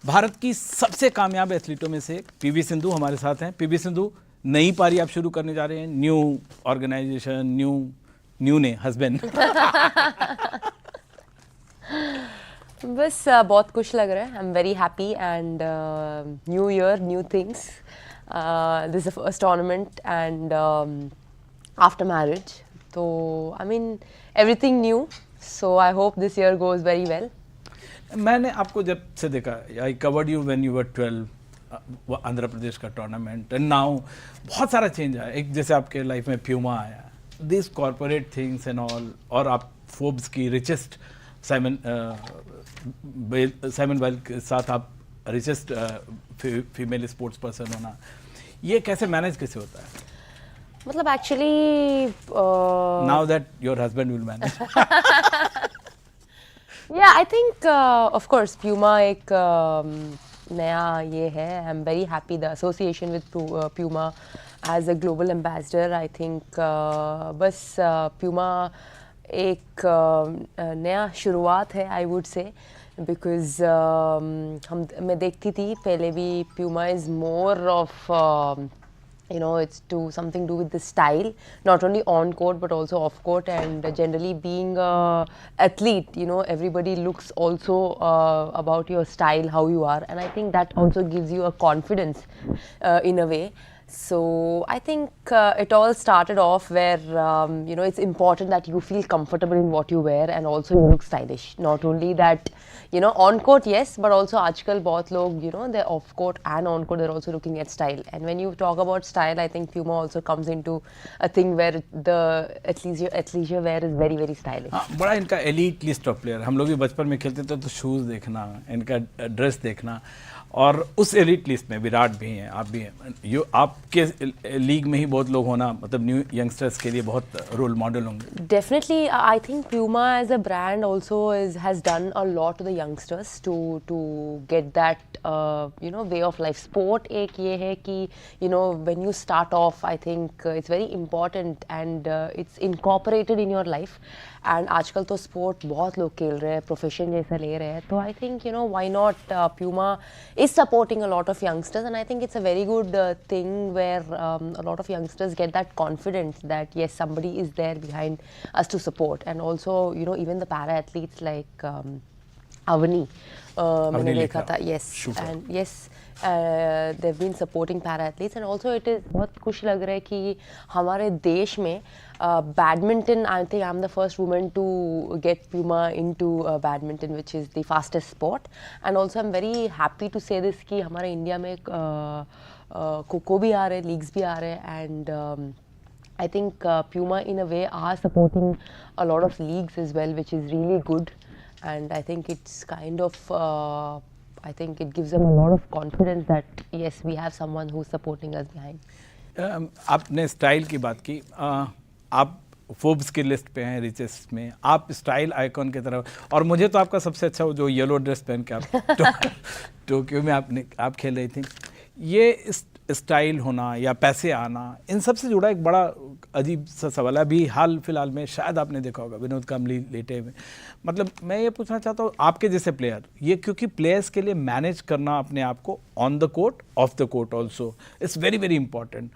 भारत की सबसे कामयाब एथलीटों में से पीवी सिंधु हमारे साथ हैं। पीवी सिंधु, नई पारी आप शुरू करने जा रहे हैं, न्यू ऑर्गेनाइजेशन, न्यू ने हस्बैंड। बस बहुत खुश लग रहा है। I am very happy and new year, new things, this is the first tournament and after marriage, तो I mean everything new, so I hope this year goes very well. मैंने आपको जब से देखा, I covered you when you were 12, Andhra Pradesh का tournament, and now बहुत सारा change आया। एक जैसे आपके लाइफ में प्यूमा आया, this corporate things and all, और आप फोर्ब्स की रिचेस्ट साइमन वेल के साथ आप रिचेस्ट फीमेल स्पोर्ट्स पर्सन होना, ये कैसे मैनेज कैसे होता है? मतलब actually now that your husband will manage. Yeah, I think of course Puma एक नया ये है. I'm very happy the association with Puma as a global ambassador. I think बस Puma एक नया शुरुआत है, I would say, because मैं देखती थी पहले भी Puma is more of you know, it's something to do with the style, not only on court but also off court, and generally being a athlete, you know, everybody looks also about your style, how you are, and I think that also gives you a confidence in a way. So I think it all started off where you know, it's important that you feel comfortable in what you wear and also you look stylish. Not only that, you know, on court yes, but also आजकल बहुत लोग, you know, they're off court and on court, they're also looking at style. And when you talk about style, I think Puma also comes into a thing where the athleisure wear is very very stylish. हाँ, बड़ा इनका elite list of player, हम लोग भी बचपन में खेलते थे तो शूज़ देखना, इनका ड्रेस देखना, और उस एलीट लिस्ट में विराट भी हैं, आप भी हैं, यो आपके लीग में ही बहुत लोग होना, मतलब न्यू यंगस्टर्स के लिए बहुत रोल मॉडल होंगे। Definitely, I think Puma as a brand also has done a lot to the youngsters to get that you know, way of life. Sport एक ये है कि, you know, when you start off, I think it's very important and it's incorporated in your life. And आजकल तो sport बहुत लोग खेल रहे हैं, प्रोफेशन जैसा ले रहे हैं, तो I think, you know, why not, Puma is supporting a lot of youngsters, and I think it's a very good thing where a lot of youngsters get that confidence that yes, somebody is there behind us to support. And also, you know, even the para athletes like Avani, मैंने देखा था, yes, and yes, they've been supporting para athletes, and also it is बहुत खुश लग रहा है कि हमारे देश में badminton, I think I'm the first woman to get Puma into badminton, which is the fastest sport. And also I'm very happy to say this कि हमारे इंडिया में खो-खो भी आ रहे हैं, लीग्स भी आ रहे हैं, and I think Puma in a way are supporting a lot of leagues as well, which is really good. And I think it's kind of I think it gives them a lot of confidence that yes, we have someone who's supporting us behind. आपने style की बात की, आप Forbes की list पे हैं, richest में, आप स्टाइल आइकॉन की तरह, और मुझे तो आपका सबसे अच्छा वो जो येलो ड्रेस पहन के आप टोक्यो में आप खेल रही थी, ये स्टाइल होना या पैसे आना, इन सब से जुड़ा एक बड़ा अजीब सा सवाल है। अभी हाल फिलहाल में शायद आपने देखा होगा विनोद कांबली लेटे में, मतलब मैं ये पूछना चाहता हूँ आपके जैसे प्लेयर, ये क्योंकि प्लेयर्स के लिए मैनेज करना अपने आप को on the court, of the court also, it's very very important.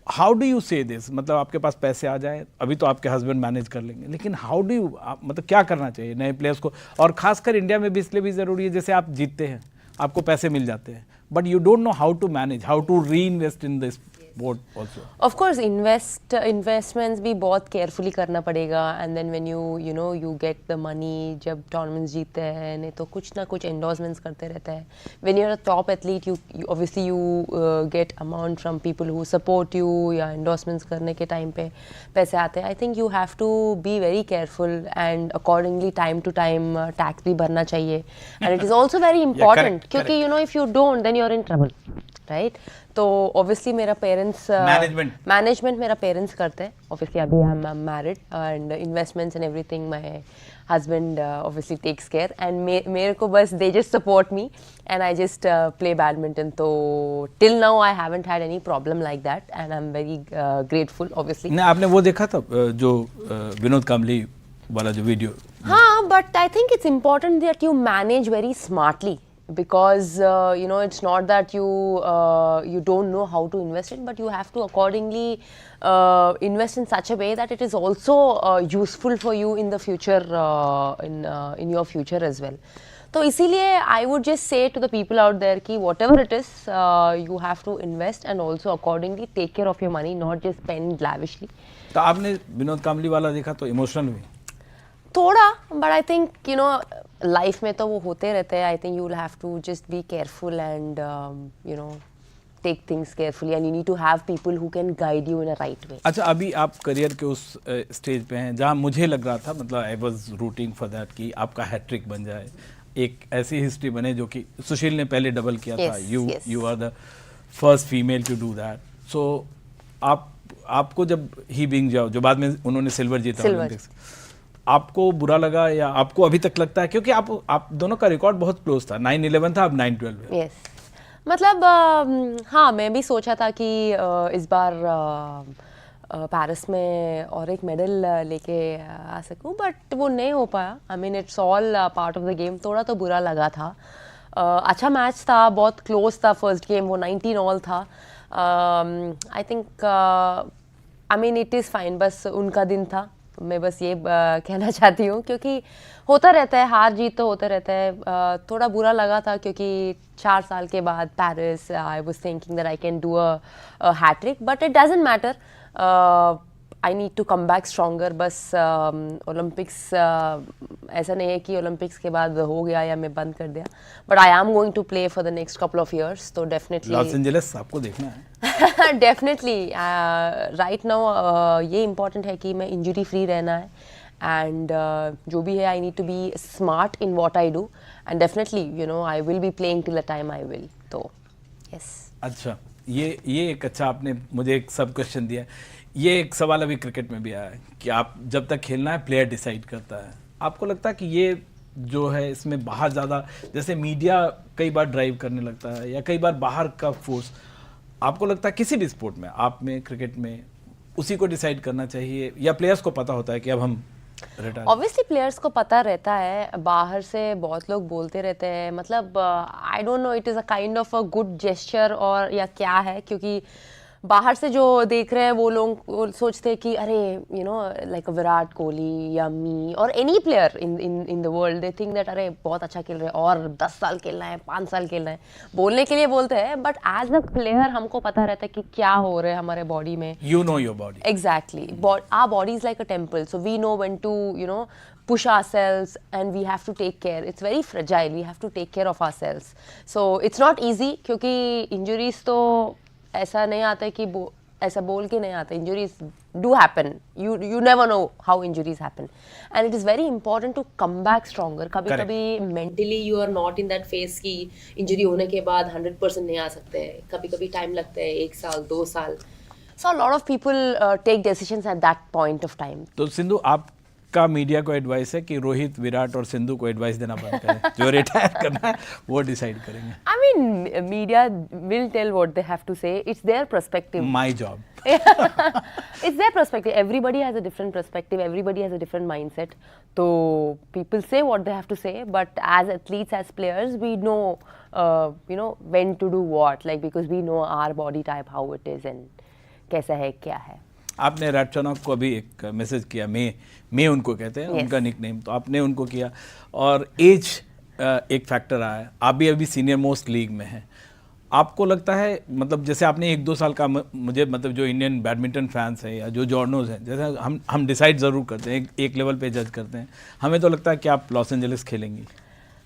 How do you से दिस, मतलब आपके पास पैसे आ जाए, अभी तो आपके हस्बैंड मैनेज कर लेंगे, लेकिन हाउ डू यू, मतलब क्या करना चाहिए नए प्लेयर्स को, और खासकर इंडिया में भी इसलिए भी ज़रूरी है, जैसे आप जीतते हैं, आपको पैसे मिल जाते हैं, but you don't know how to manage, how to reinvest in this sport also. Of course, investments भी बहुत carefully करना पड़ेगा, and then when you know, you get the money जब tournaments जीतते हैं, नहीं तो कुछ ना कुछ endorsements करते रहते हैं. When you're a top athlete, you obviously you get amount from people who support you, या endorsements करने के time पे पैसे आते हैं. I think you have to be very careful and accordingly time to time tax भी भरना चाहिए, and it is also very important क्योंकि you know, if you don't then you're in trouble, right? तो obviously मेरा parents management मेरा parents करते हैं, obviously अभी I'm married, and investments and everything my husband obviously takes care, and मेरे को बस they just support me and I just play badminton. तो till now I haven't had any problem like that, and I'm very grateful obviously. नहीं, आपने वो देखा था जो विनोद कांबली वाला जो वीडियो? हाँ, but I think it's important that you manage very smartly. because you know, it's not that you don't know how to invest it, but you have to accordingly invest in such a way that it is also useful for you in the future, in your future as well. तो इसीलिए I would just say to the people out there कि whatever it is, you have to invest and also accordingly take care of your money, not just spend lavishly. तो आपने विनोद कामली वाला देखा तो emotional हुई? थोड़ा, but I think you know, life में तो वो होते रहते हैं. I think you will have to just be careful and you know, take things carefully, and you need to have people who can guide you in a right way. अच्छा, अभी आप career के उस स्टेज पे हैं जहाँ मुझे लग रहा था, मतलब I was rooting for that कि आपका हैट्रिक बन जाए, एक ऐसी हिस्ट्री बने जो कि सुशील ने पहले डबल किया था. You are the first female to do that. So आपको जब ही बिंग जाओ, जो बाद में उन्होंने सिल्वर जीता ओलंपिक्स, आपको बुरा लगा या आपको अभी तक लगता है, क्योंकि आप दोनों का रिकॉर्ड बहुत क्लोज था, 9-11 था, अब 9-12 है. Yes. मतलब हाँ, मैं भी सोचा था कि इस बार पेरिस में और एक मेडल लेके आ सकूं, बट वो नहीं हो पाया. I mean it's all part of the game. थोड़ा तो बुरा लगा था. अच्छा मैच था, बहुत क्लोज था फर्स्ट गेम, वो 19 ऑल था. I think I mean it is fine, बस उनका दिन था. मैं बस ये कहना चाहती हूँ, क्योंकि होता रहता है, हार जीत तो होता रहता है. थोड़ा बुरा लगा था क्योंकि 4 साल के बाद Paris, I was thinking that I can do a hat trick, but it doesn't matter. I need to come back stronger. बस ओलंपिक्स ऐसा नहीं है कि ओलंपिक्स के बाद हो गया या मैं बंद कर दिया, but I am going to play for the next couple of years. तो डेफिनेटली लॉस एंजलिस आपको देखना है. डेफिनेटली राइट नाउ ये इम्पॉर्टेंट है कि मैं इंजरी फ्री रहना है, एंड जो भी है I need to be smart in what I do, and definitely you know I will be playing till the time I will. तो यस. अच्छा, ये एक अच्छा आपने मुझे एक सब क्वेश्चन दिया. ये एक सवाल अभी क्रिकेट में भी आया है कि आप जब तक खेलना है प्लेयर डिसाइड करता है. आपको लगता है कि ये जो है इसमें बाहर ज़्यादा, जैसे मीडिया कई बार ड्राइव करने लगता है या कई बार बाहर का फोर्स, आपको लगता है किसी भी स्पोर्ट में, आप में, क्रिकेट में, उसी को डिसाइड करना चाहिए या प्लेयर्स को पता होता है कि अब हम रिटायर? ऑब्वियसली प्लेयर्स को पता रहता है. बाहर से बहुत लोग बोलते रहते हैं, मतलब I don't know it is a kind of a good gesture और या क्या है, क्योंकि बाहर से जो देख रहे हैं वो लोग सोचते हैं कि अरे you know like Virat Kohli या मी और any player in the world, they think that अरे बहुत अच्छा खेल रहे हैं और 10 साल खेलना है, 5 साल खेलना है, बोलने के लिए बोलते हैं. बट एज अ प्लेयर हमको पता रहता है कि क्या हो रहा है हमारे बॉडी में. You know your body. Exactly. Our body is like a temple, so we know when to, you know, push ourselves, and we have to take care. It's very fragile. We have to take care of ourselves. So it's not easy, क्योंकि injuries तो ऐसा नहीं आता है कि ऐसा बोल के नहीं आता. Injuries do happen. You never know how injuries happen, and it is very important to come back stronger. कभी कभी mentally you are not in that phase कि injury होने के बाद 100% नहीं आ सकते हैं. कभी कभी टाइम लगता है, 1 साल 2 साल. So a lot of people take decisions at that point of time. तो सिंधु, आपका मीडिया को एडवाइस है कि रोहित, विराट और सिंधु को एडवाइस देना बंद करें, जो रिटायर करना है वो डिसाइड करेंगे. I mean, media will tell what they have to say. It's their perspective. My job. It's their perspective. Everybody has a different perspective. Everybody has a different mindset. So people say what they have to say, but as athletes, as players, we know, you know, when to do what. Like, because we know our body type, how it is, and कैसा है, क्या है. आपने राटचनॉक को अभी एक message किया, मे उनको कहते हैं, उनका निकनेम, तो आपने उनको किया, और एज एक फैक्टर आया है. आप भी अभी सीनियर मोस्ट लीग में हैं. आपको लगता है, मतलब जैसे आपने 1-2 साल का, मुझे मतलब जो इंडियन बैडमिंटन फैंस हैं या जो जॉर्नोज हैं, जैसे हम डिसाइड ज़रूर करते हैं, एक लेवल पे जज करते हैं, हमें तो लगता है कि आप लॉस एंजलिस खेलेंगी.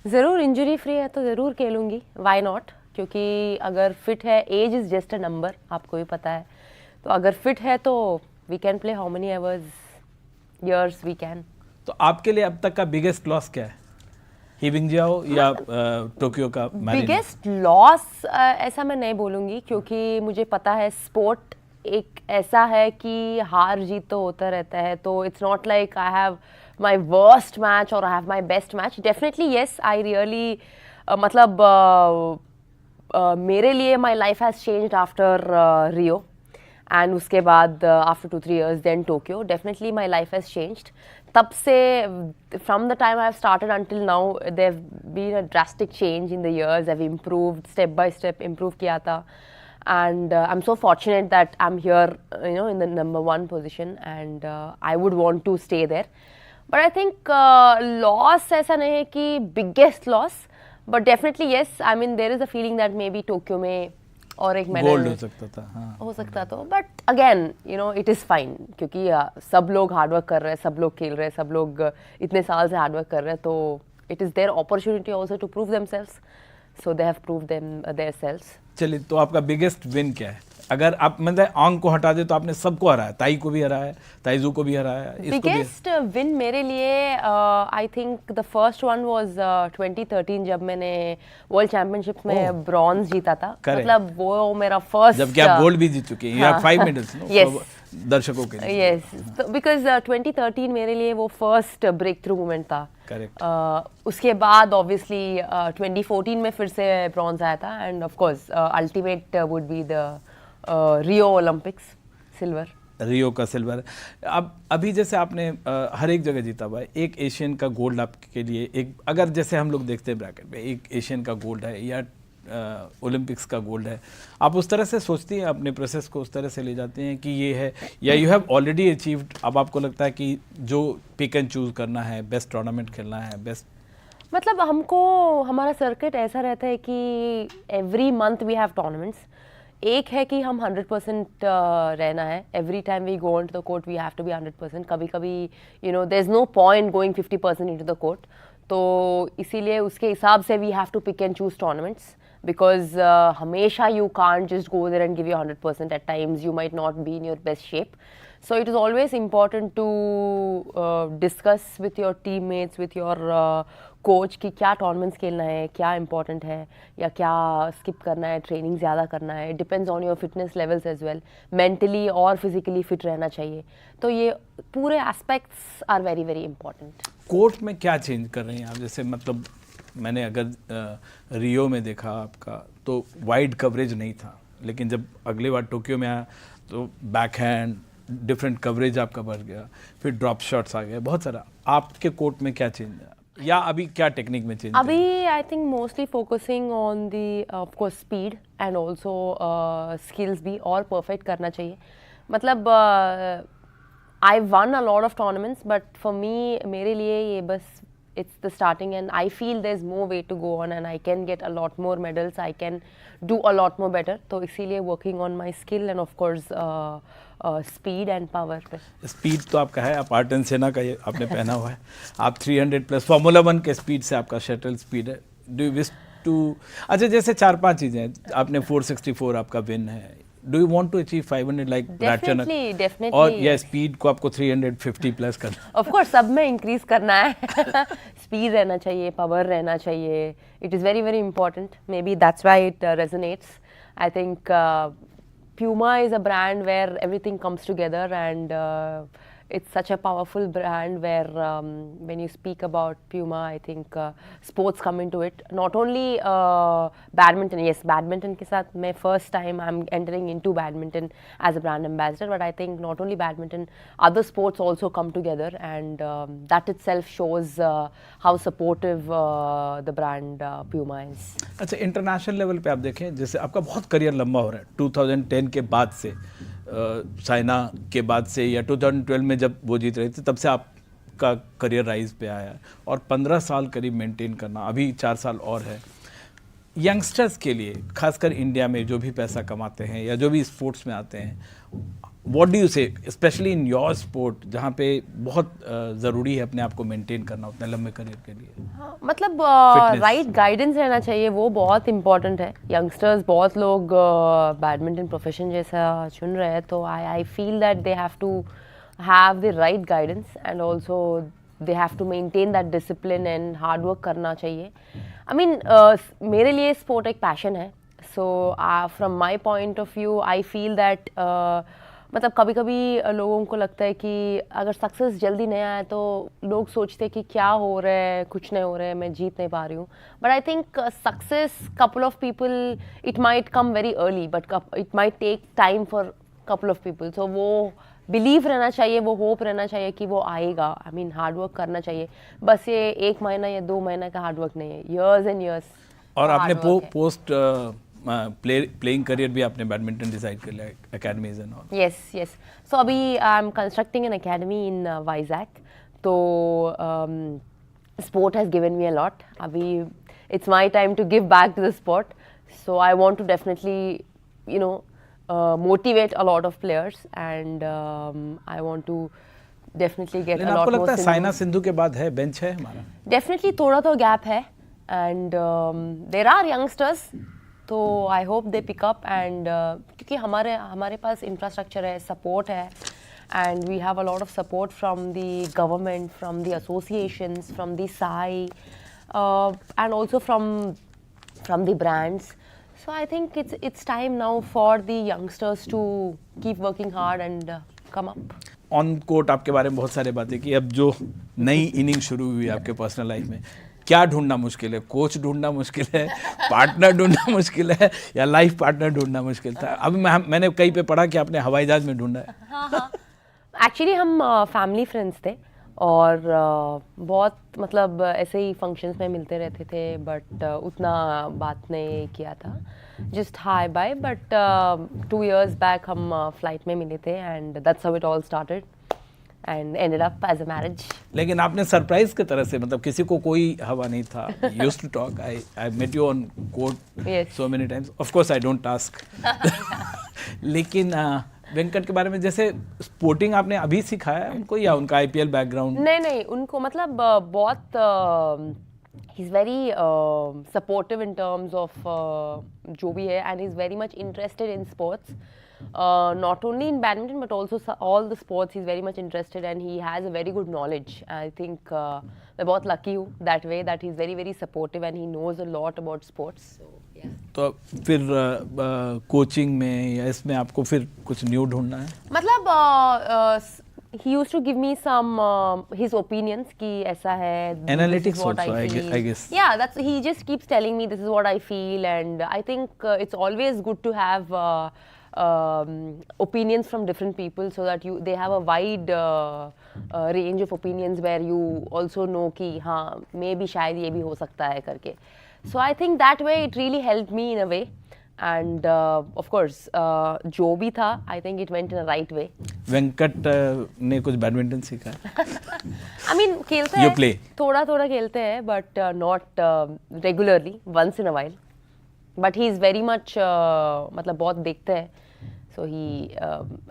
ज़रूर, इंजरी फ्री है तो ज़रूर खेलूँगी. वाई नॉट, क्योंकि अगर फिट है, age is just a number, आपको भी पता है. तो अगर फिट है तो we can play how many years we can. तो आपके लिए अब तक का बिगेस्ट लॉस क्या है? ही बिंगजियाओ या टोक्यो का मैरिना? बिगेस्ट लॉस ऐसा मैं नहीं बोलूँगी, क्योंकि मुझे पता है स्पोर्ट एक ऐसा है कि हार जीत तो होता रहता है. तो it's not like I have my worst match or I have my best match. Definitely yes, I really मतलब मेरे लिए my life has changed after Rio. And उसके बाद after 2-3 years then Tokyo. Definitely my life has changed. तब से from the time I have started until now there have been a drastic change in the years. I have improved step by step, improve किया था. And I'm so fortunate that I'm here, in the number 1 position, and I would want to stay there. But I think loss ऐसा नहीं है कि biggest loss, but definitely yes. I mean there is a feeling that maybe Tokyo में और एक medal gold हो सकता था. हाँ. हो सकता तो, but again it is fine क्योंकि सब लोग hard work कर रहे हैं, सब लोग खेल रहे हैं, सब लोग इतने साल से hard work कर रहे हैं, तो it is their opportunity also to prove themselves. So they have proved their selves. चलिए, तो आपका बिगेस्ट विन क्या है? अगर आप मतलब आंग को हटा दे तो आपने सबको हराया, ताई को भी हराया, ताइजू को भी हराया, इसको भी. बिगेस्ट विन मेरे लिए I think the first one was 2013 जब मैंने वर्ल्ड चैंपियनशिप में ब्रॉन्ज जीता था. मतलब वो मेरा फर्स्ट, जबकि आप गोल्ड भी जीत चुके हैं. You have 5 medals. Yes. दर्शकों के लिए. यस, बिकॉज 2013 मेरे लिए वो फर्स्ट ब्रेक थ्रू मोमेंट था. करेक्ट. उसके बाद ऑब्वियसली 2014 में फिर से ब्रॉन्ज आया था, and of course ultimate would be the Rio Olympics silver. Rio का सिल्वर. अब अभी जैसे आपने हर एक जगह जीता हुआ है, एक एशियन का गोल्ड आपके लिए, एक अगर जैसे हम लोग देखते हैं ब्रैकेट में, एक एशियन का गोल्ड है या ओलंपिक्स का गोल्ड है, आप उस तरह से सोचती हैं, अपने प्रोसेस को उस तरह से ले जाते हैं कि ये है, या यू हैव ऑलरेडी अचीव्ड, अब आपको लगता है कि जो पिक एंड चूज करना है, बेस्ट टूर्नामेंट खेलना है, बेस्ट. मतलब हमको हमारा सर्किट ऐसा रहता है कि every month we have tournaments. एक है कि हम 100% रहना है. Every time we go on to the court we have to be 100%. कभी कभी there is no point going 50% into the court. तो इसीलिए उसके हिसाब से we have to pick and choose tournaments, because हमेशा you can't just go there and give your 100%. At times you might not be in your best shape. So it is always important to discuss with your teammates, with your coach कि क्या tournaments खेलना है, क्या important है, या क्या skip करना है, training ज़्यादा करना है. It depends on your fitness levels as well. Mentally और physically fit रहना चाहिए. तो ये पूरे aspects are very very important. Court में क्या चेंज कर रहे हैं आप? जैसे मतलब मैंने अगर रियो में देखा आपका, तो वाइड कवरेज नहीं था, लेकिन जब अगली बार टोक्यो में आया तो बैक हैंड डिफरेंट कवरेज आपका बढ़ गया, फिर ड्रॉप शॉट्स आ गए, बहुत सारा. आपके कोर्ट में क्या चेंज है, या अभी क्या टेक्निक में चेंज? अभी I think mostly focusing on the of course speed and also skills भी और परफेक्ट करना चाहिए. मतलब I one a lot of tournaments, but for me, मेरे लिए ये बस it's the starting, and I feel there's more way to go on, and I can get a lot more medals, I can do a lot more better. तो इसीलिए working on my skill and of course speed and power पे. Speed तो आपका है, आप आर्टन सेना का ये आपने पहना हुआ है, आप 300 प्लस फॉर्मूला 1 के स्पीड से आपका शटल स्पीड है. डू यू विश टू, अच्छा जैसे 4-5 चीज़ें हैं, आपने 464 आपका विन है, do you want to achieve 500 like definitely, और या स्पीड को आपको 350 प्लस करना? ऑफ कोर्स सब में इंक्रीज करना है. स्पीड रहना चाहिए, पावर रहना चाहिए. It is very very important. May be that's why it resonates. I think Puma is a brand where everything comes together, and it's such a powerful brand where when you speak about Puma, I think sports come into it. Not only badminton, yes, badminton के साथ मैं first time I'm entering into badminton as a brand ambassador, but I think not only badminton, other sports also come together, and that itself shows how supportive the brand Puma is. अच्छा, international level पे आप देखें, जैसे आपका बहुत career लंबा हो रहा है, 2010 के बाद से, साइना के बाद से, या 2012 में जब वो जीत रहे थे तब से आपका करियर राइज पे आया है, और 15 साल करीब मेंटेन करना, अभी 4 साल और है. यंगस्टर्स के लिए, खासकर इंडिया में जो भी पैसा कमाते हैं या जो भी स्पोर्ट्स में आते हैं, व्हाट डू यू से, स्पेशली इन योर स्पोर्ट जहाँ पे बहुत ज़रूरी है अपने आप को मेंटेन करना उतने लंबे करियर के लिए? हाँ, मतलब राइट गाइडेंस रहना चाहिए, वो बहुत इम्पोर्टेंट है. यंगस्टर्स बहुत लोग बैडमिंटन प्रोफेशन जैसा चुन रहे हैं, तो I feel that they have to have the right guidance, and also they have to maintain that discipline and hard work करना चाहिए. आई मीन मेरे लिए स्पोर्ट एक पैशन है, so from my point of view I feel that मतलब कभी कभी लोगों को लगता है कि अगर सक्सेस जल्दी नहीं आया तो लोग सोचते हैं कि क्या हो रहा है, कुछ नहीं हो रहा है, मैं जीत नहीं पा रही हूँ. But I think success, couple of people, it might come very early, but it might take time for couple of people. So वो belief रहना चाहिए, वो hope रहना चाहिए कि वो आएगा. I mean hard work करना चाहिए. बस ये 1 महीना या 2 महीना का hard work नहीं है. Years and years. और आपने पोस्ट प्लेइंग करियर भी आपने बैडमिंटन डिसाइड कर लिया, academies and all. Yes, yes. So अभी I am constructing an academy in Vizag. तो sport has given me a lot. Abhi it's my time to give back to the sport. So I want to definitely, you know, motivate a lot of players, and I want to definitely get लेकिन a lot आपको more. लगता है साइना सिंधु के बाद है bench है हमारा? Definitely थोड़ा तो gap है, and there are youngsters. तो I hope they pick up, and क्योंकि हमारे पास infrastructure है, support है. And we have a lot of support from the government, from the associations, from the SAI, and also from the brands. So I think it's time now for the youngsters to keep working hard and come up. On court आपके बारे में बहुत सारी बातें की. अब जो नई इनिंग शुरू हुई आपके पर्सनल लाइफ में, क्या ढूंढना मुश्किल है? कोच ढूंढना मुश्किल है, पार्टनर ढूंढना मुश्किल है, या लाइफ पार्टनर ढूंढना मुश्किल था? अभी मैंने कहीं पे पढ़ा कि आपने हवाई जहाज में ढूंढा है. हाँ. एक्चुअली हम फैमिली फ्रेंड्स थे, और बहुत मतलब ऐसे ही फंक्शंस में मिलते रहते थे, बट उतना बात नहीं किया था, just hi bye. But 2 years back हम फ्लाइट में मिले थे, and that's how it all started and ended up as a marriage. लेकिन आपने सरप्राइज की तरह से, मतलब किसी को कोई हवा नहीं था. Used to talk, I met you on court so many times. Of course I don't ask. लेकिन वेंकट के बारे में, जैसे स्पोर्टिंग आपने अभी सिखाया है उनको, या उनका आईपीएल बैकग्राउंड? नहीं, उनको मतलब बहुत he is very supportive in terms of जो भी है, and he is very much interested in sports. Not only in badminton but also all the sports. He's very much interested, and he has a very good knowledge. I think मैं बहुत lucky हूँ that way, that he's very very supportive and he knows a lot about sports. So yeah. तो फिर coaching में या इसमें आपको फिर कुछ न्यू ढूंढना है? मतलब he used to give me some his opinions कि ऐसा है. Analytics also, I guess. Yeah, he just keeps telling me this is what I feel, and I think it's always good to have opinions from different people, so that they have a wide range of opinions where you also know कि हाँ maybe शायद ये भी हो सकता है करके. So I think that way it really helped me in a way, and of course जो भी था, I think it went in a right way. Venkat ने कुछ बैडमिंटन सीखा है? I mean खेलते हैं, You play? थोड़ा खेलते हैं, but not regularly, once in a while. But he is very much मतलब बहुत देखते हैं, so he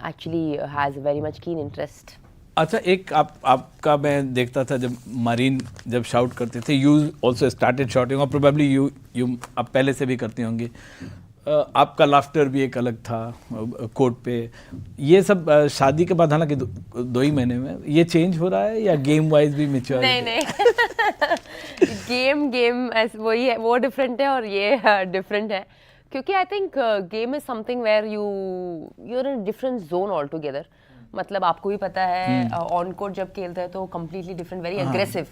actually has a very much keen interest. अच्छा, एक आपका मैं देखता था जब मरीन जब शाउट करते थे, यू ऑल्सो स्टार्टेड शाउटिंग, और प्रोबेबली यू आप पहले से भी करती होंगी. आपका लाफ्टर भी एक अलग था कोर्ट पे. ये सब शादी के बाद, हालांकि 2 ही महीने में, ये चेंज हो रहा है, या गेम वाइज भी मैच्योर? नहीं गेम वही है, वो डिफरेंट है और ये डिफरेंट है, क्योंकि I think game is something where you are in different zone all together. मतलब आपको भी पता है ऑन कोर्ट जब खेलते हैं तो completely different, very aggressive,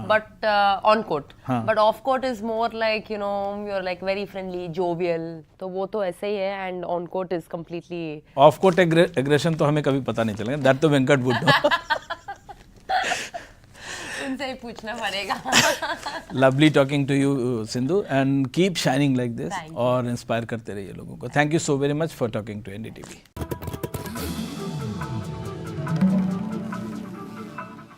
but on court. But off court is more like you know you are like very friendly, jovial. तो वो तो ऐसे ही है, and on court is completely. Off court aggression तो हमें कभी पता नहीं चलेगा, दैट तो वेंकट वुड नो. उनसे ही पूछना पड़ेगा. Lovely talking to you Sindhu, and keep shining like this, और इंस्पायर करते रहिए लोगों को. Thank you so very much for talking to NDTV.